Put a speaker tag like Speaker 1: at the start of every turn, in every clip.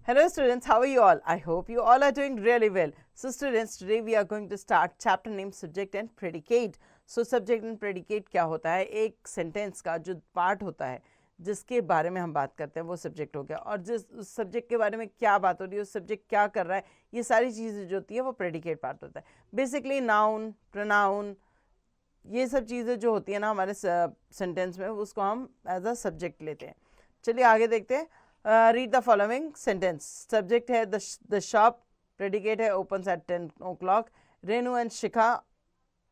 Speaker 1: Hello students, how are you all? I hope you all are doing really well. So students, today we are going to start chapter named subject and predicate. So subject and predicate क्या होता है? एक sentence का जो part होता है जिसके बारे में हम बात करते हैं वो subject हो गया, और जिस उस subject के बारे में क्या बात हो रही है, उस subject क्या कर रहा है, ये सारी चीज़ें जो होती है वो predicate part होता है. Basically noun, pronoun, ये सब चीज़ें जो होती है ना हमारे सेंटेंस में, उसको हम एज अ सब्जेक्ट लेते हैं. चलिए आगे देखते हैं. Read the following sentence. Subject है द शॉप, प्रेडिकेट है opens at 10 o'clock. Renu and Shikha,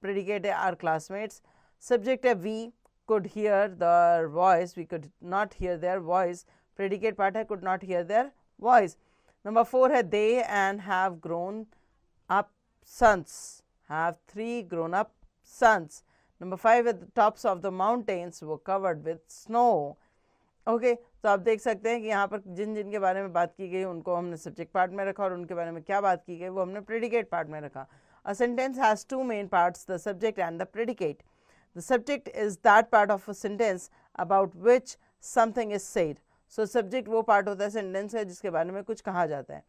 Speaker 1: predicate है आर क्लासमेट्स. सब्जेक्ट है we could hear their voice, we could not hear their voice, predicate part है could not hear their voice. Number 4 है they and have grown up sons, have 3 grown up sons. Number 5 at the tops of the mountains were covered with snow. Okay तो आप देख सकते हैं कि यहाँ पर जिन जिन के बारे में बात की गई उनको हमने सब्जेक्ट पार्ट में रखा, और उनके बारे में क्या बात की गई वो हमने प्रेडिकेट पार्ट में रखा. A sentence has 2 main parts, the subject and the predicate. The subject is that part of a sentence about which something is said. So subject वो part होता है सेंटेंस का जिसके बारे में कुछ कहा जाता है.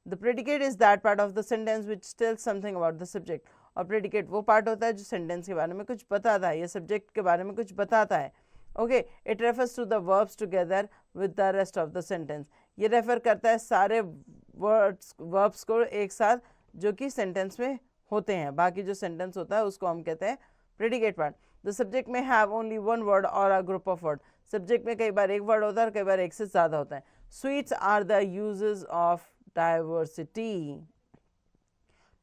Speaker 1: The predicate is that part of the sentence which tells something about the subject. और प्रेडिकेट वो पार्ट होता है जो सेंटेंस के बारे में कुछ बताता है या सब्जेक्ट के बारे में कुछ बताता है. Okay, it refers to the verbs together with the rest of the sentence. ये रेफर करता है सारे वर्ब्स को एक साथ जो कि सेंटेंस में होते हैं. बाकी जो सेंटेंस होता है उसको हम कहते हैं प्रेडिकेट पार्ट. द सब्जेक्ट में हैव ओनली 1 word और a group of word. Subject में कई बार एक वर्ड होता है और कई बार एक से ज़्यादा होता है. Sweets are the uses of diversity.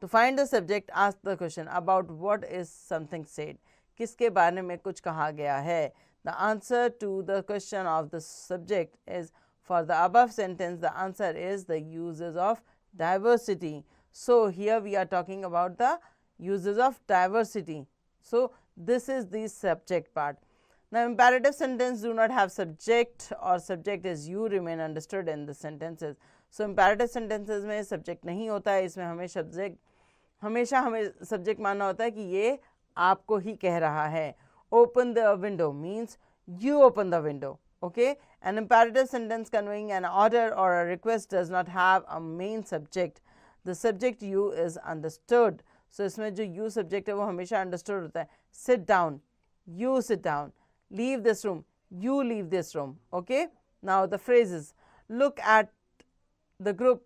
Speaker 1: To find the subject, ask the question about what is something said. किसके बारे में कुछ कहा गया है. The answer to the question of the subject is, for the above sentence, the answer is the uses of diversity. So here we are talking about the uses of diversity. So this is the subject part. Now imperative sentence do not have subject or subject is you remain understood in the sentences. So imperative sentences में subject नहीं होता है, इसमें हमेशा हमें subject मानना होता है कि ये आपको ही कह रहा है. Open the window means you open the window. Okay, an imperative sentence conveying an order और a request does not have a main subject. The subject you is understood. So इसमें जो यू सब्जेक्ट है वो हमेशा understood होता है. Sit down, you sit down. Leave this room, you leave this room. Okay, now the phrases. Look at the group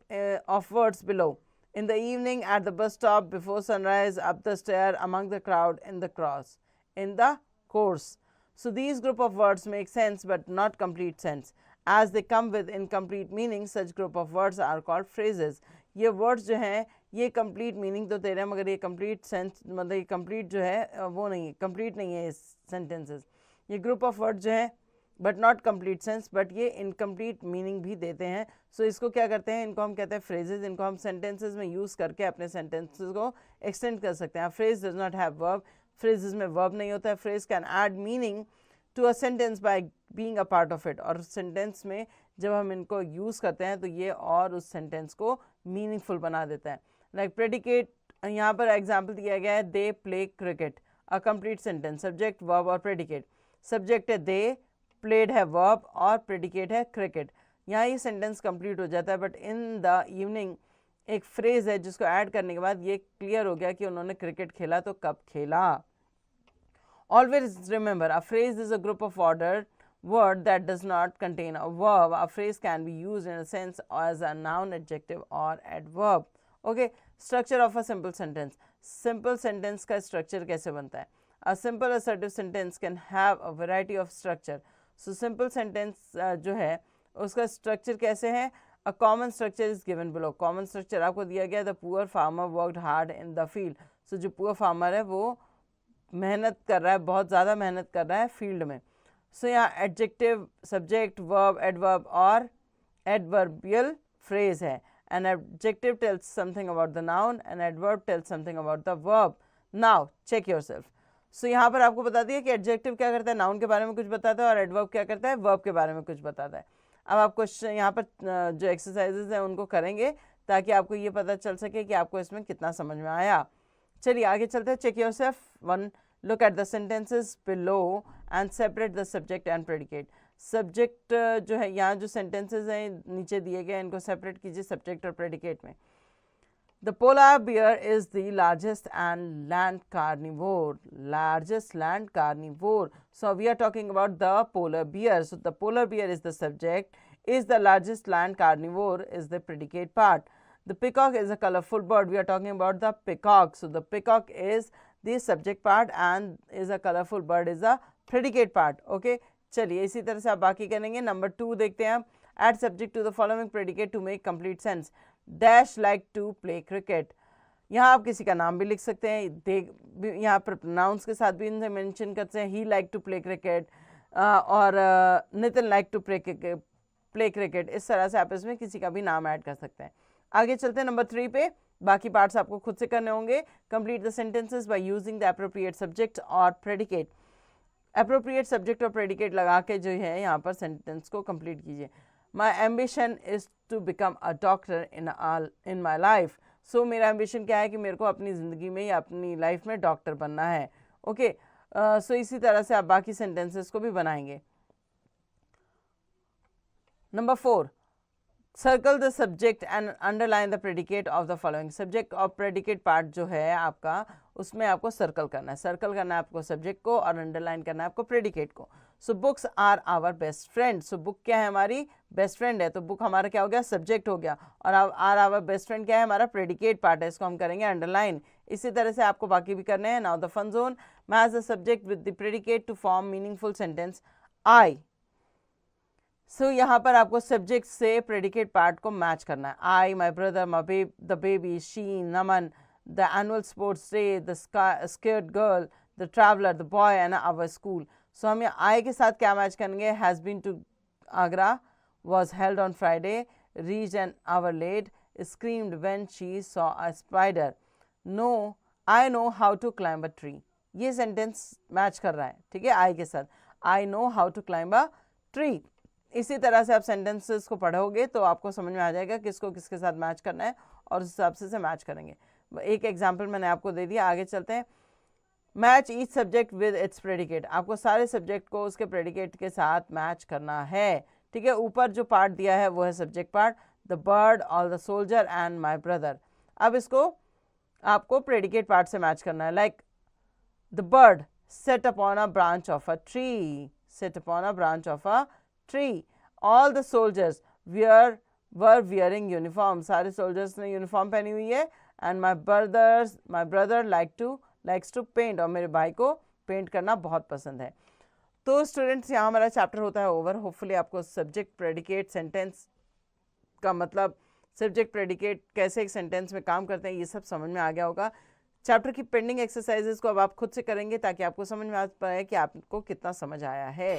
Speaker 1: of words below. In the evening, at the bus stop, before sunrise, up the stair, among the crowd, in the cross, in the course. So these group of words make sense but not complete sense. As they come with incomplete meaning, such group of words are called phrases. ये words जो हैं ये complete meaning तो दे रहे हैं मगर ये complete sense मतलब ये complete जो है वो नहीं है, complete नहीं है ये sentences. ये group of words जो है but not complete sense, but ये इनकम्प्लीट मीनिंग भी देते हैं. सो इसको क्या करते हैं, इनको हम कहते हैं फ्रेजेस. इनको हम सेंटेंसेस में यूज़ करके अपने सेंटेंसेस को एक्सटेंड कर सकते हैं. Phrase does not have verb. Phrases में वर्ब नहीं होता है. Phrase can add meaning to a sentence by being a part of it. और सेंटेंस में जब हम इनको यूज़ करते हैं तो ये और उस सेंटेंस को मीनिंगफुल बना देता है. लाइक प्रेडिकेट, यहाँ पर एग्जाम्पल दिया गया है they play cricket. A complete sentence, subject verb और प्रेडिकेट. सब्जेक्ट है दे, प्लेड है वर्ब और प्रेडिकेट है क्रिकेट. यहाँ ये सेंटेंस कंप्लीट हो जाता है. बट इन द इवनिंग एक फ्रेज है जिसको ऐड करने के बाद ये क्लियर हो गया कि उन्होंने क्रिकेट खेला तो कब खेला. Always remember, a phrase is a group of order word that does not contain a verb. A phrase can be used in a sense as a noun, adjective or adverb. Okay, structure of a simple sentence. Simple sentence का structure कैसे बनता है. A simple assertive sentence can have a variety of structure. So simple sentence जो है उसका structure कैसे है. A common structure is given below. Common structure आपको दिया गया. The poor farmer worked hard in the field. So जो poor farmer है वो मेहनत कर रहा है, बहुत ज़्यादा मेहनत कर रहा है फील्ड में. सो यहाँ एडजेक्टिव, सब्जेक्ट, वर्ब, एडवर्ब और एडवर्बियल फ्रेज है. An adjective tells something about the noun, an adverb tells something about the verb. Now check yourself. So यहाँ पर आपको बता दिया कि एडजेक्टिव क्या करता है, नाउन के बारे में कुछ बताता है, और एडवर्ब क्या करता है, वर्ब के बारे में कुछ बताता है. अब आप क्वेश्चन यहाँ पर जो एक्सरसाइजेज हैं उनको करेंगे ताकि आपको ये पता चल सके कि आपको इसमें कितना समझ में आया. चलिए आगे चलते हैं. Check yourself. 1. Look at the sentences below and separate the subject and predicate. Subject जो है, यहाँ जो सेंटेंसेस हैं नीचे दिए गए इनको सेपरेट कीजिए सब्जेक्ट और प्रेडिकेट में। The polar bear is the largest and land carnivore. Largest land carnivore. So we are talking about the polar bear. So the polar bear is the subject. Is the largest land carnivore is the predicate part. The peacock is a colorful bird. We are talking about the peacock. So the peacock is the subject part and is a colorful bird is the predicate part. Okay. चलिए इसी तरह से आप बाकी करेंगे। Number 2 देखते हैं हम। Add subject to the following predicate to make complete sense. Dash like to play cricket. यहाँ आप किसी का नाम भी लिख सकते हैं, यहाँ पर प्रोनाउंस के साथ भी इनसे मेंशन करते हैं। He like to play cricket और Nitin like to play cricket. इस तरह से आप इसमें किसी का भी नाम ऐड कर सकते हैं। आगे चलते हैं नंबर 3 पे। बाकी पार्ट्स आपको खुद से करने होंगे। Complete the sentences by using the appropriate subject और प्रेडिकेट। एप्रोप्रिएट सब्जेक्ट और प्रेडिकेट लगा के जो है यहाँ पर सेंटेंस को कंप्लीट कीजिए। My ambition is to become a doctor in my life. So मेरा एम्बिशन क्या है कि मेरे को अपनी ज़िंदगी में या अपनी लाइफ में डॉक्टर बनना है। ओके, सो इसी तरह से आप बाकी सेंटेंसेस को भी बनाएंगे। Number 4, circle the subject and underline the predicate of the following. Subject और प्रेडिकेट पार्ट जो है आपका, उसमें आपको सर्कल करना है। सर्कल करना है आपको सब्जेक्ट को और अंडरलाइन करना है आपको प्रेडिकेट को। So books are our best friend. So book क्या है, हमारी बेस्ट फ्रेंड है। तो बुक हमारा क्या हो गया, सब्जेक्ट हो गया। और आर आवर बेस्ट फ्रेंड क्या है, हमारा प्रेडिकेट पार्ट है। इसको हम करेंगे अंडरलाइन। इसी तरह से आपको बाकी भी करने हैं। Now the fun zone. Match the subject with the predicate to form meaningful sentence I. So यहाँ पर आपको सब्जेक्ट से प्रेडिकेट पार्ट को मैच करना है। I, my brother, the baby, she, Naman, the annual sports day, the scared girl, the traveller, the boy and our school. So हम ये I के साथ क्या मैच करेंगे, has been to Agra, was held on Friday, reached an hour late, screamed when she saw a spider, no I know how to climb a tree. ये sentence match कर रहा है, ठीक है, आई के साथ। I know how to climb a tree. इसी तरह से आप सेंटेंसेस को पढ़ोगे तो आपको समझ में आ जाएगा किसको किसके साथ मैच करना है और उस हिसाब से मैच करेंगे। एक एग्जांपल मैंने आपको दे दिया। आगे चलते हैं। Match each subject with its predicate. आपको सारे सब्जेक्ट को उसके प्रेडिकेट के साथ मैच करना है, ठीक है। ऊपर जो पार्ट दिया है वो है subject part, the bird, all the soldier and my brother. अब इसको आपको प्रेडिकेट पार्ट से मैच करना है। Like the bird set upon a branch of a tree, set upon a branch of a tree. All the soldiers were wearing uniform. सारे soldiers ने uniform पहनी हुई है। And my brother likes to paint। और मेरे भाई को paint करना बहुत पसंद है। तो स्टूडेंट्स, यहाँ हमारा चैप्टर होता है ओवर। होपफुली आपको सब्जेक्ट प्रेडिकेट सेंटेंस का मतलब, सब्जेक्ट प्रेडिकेट कैसे एक सेंटेंस में काम करते हैं, ये सब समझ में आ गया होगा। चैप्टर की पेंडिंग एक्सरसाइजेस को अब आप खुद से करेंगे ताकि आपको समझ में आ पाए कि आपको कितना समझ आया है।